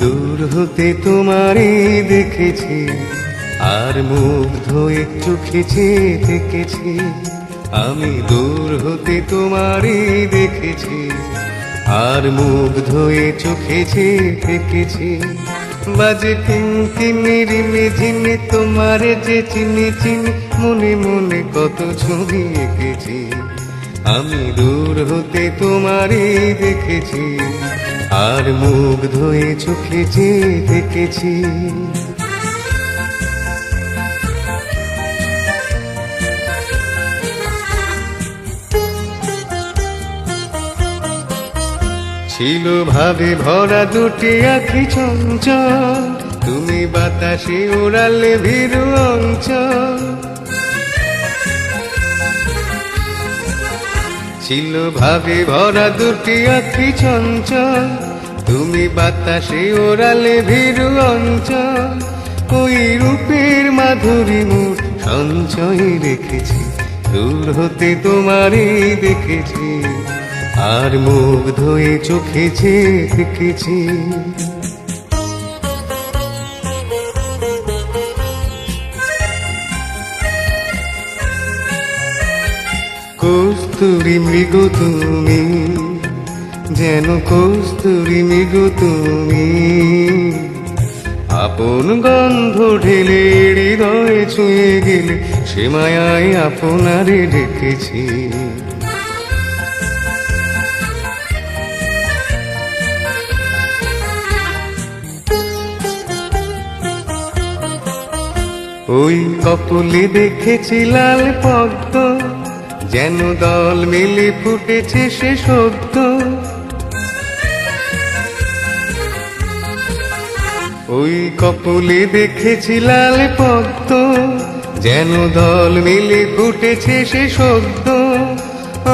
দূর হতে তোমারে দেখেছি, আর মুগ্ধ হয়ে চোখে চেয়ে থেকেছি। আমি দূর হতে তোমারে দেখেছি, আর মুগ্ধ হয়ে চোখে চেয়ে থেকেছি। বাজে টিমটিমি রিমি ঝিমি তোমারে যে চিনি চিনি, মনে মনে কত ছবি এঁকেছি। আমি দূর হতে তোমারে দেখেছি, আর মুগ্ধ হয়ে চোখে চেয়ে থেকেছি। ছিল ভাবে ভরা দুটি আঁখি চঞ্চল, তুমি বাতাসে ওড়ালে ভীরু অঞ্চল। ছিল ভাবে ভরা দুটি আঁখি চঞ্চল, তুমি বাতাসে ওড়ালে ভীরু অঞ্চল। ওই রূপের মাধুরী মুখ সঞ্চয় রেখেছি, দূর হতে তোমারে দেখেছি, আর মুগ্ধ হয়ে চোখে চেয়ে থেকেছি। কস্তুরী মৃগ তুমি, যেন কস্তুরী মৃগ তুমি, আপন গন্ধ ঢেলে হৃদয়ে ছুঁয়ে গেলে, সে মায়ায় আপনারে ডেকেছি। ওই কপলে দেখেছি লাল পদ্ম, যেন দল মিলে ফুটেছে সে শব্দ। ওই কপলে দেখেছি লাল পদ্ম, যেন দল মিলে ফুটেছে সে শব্দ।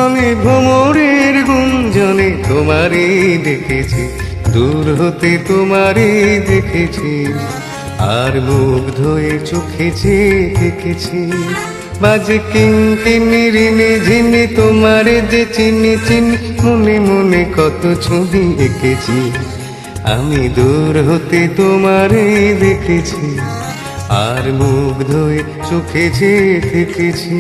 আমি ভ্রমরের গুঞ্জনে তোমারে দেখেছি, দূর হতে তোমারে দেখেছি, আর মুগ্ধ হয়ে চোখে চেয়ে থেকেছি। বাজে টিমটিমি রিমি ঝিমি তোমারে যে চিনি চিনি, মনে মনে কত ছবি এঁকেছি। আমি দূর হতে তোমারে দেখেছি, আর মুগ্ধ হয়ে চোখে চেয়ে থেকেছি।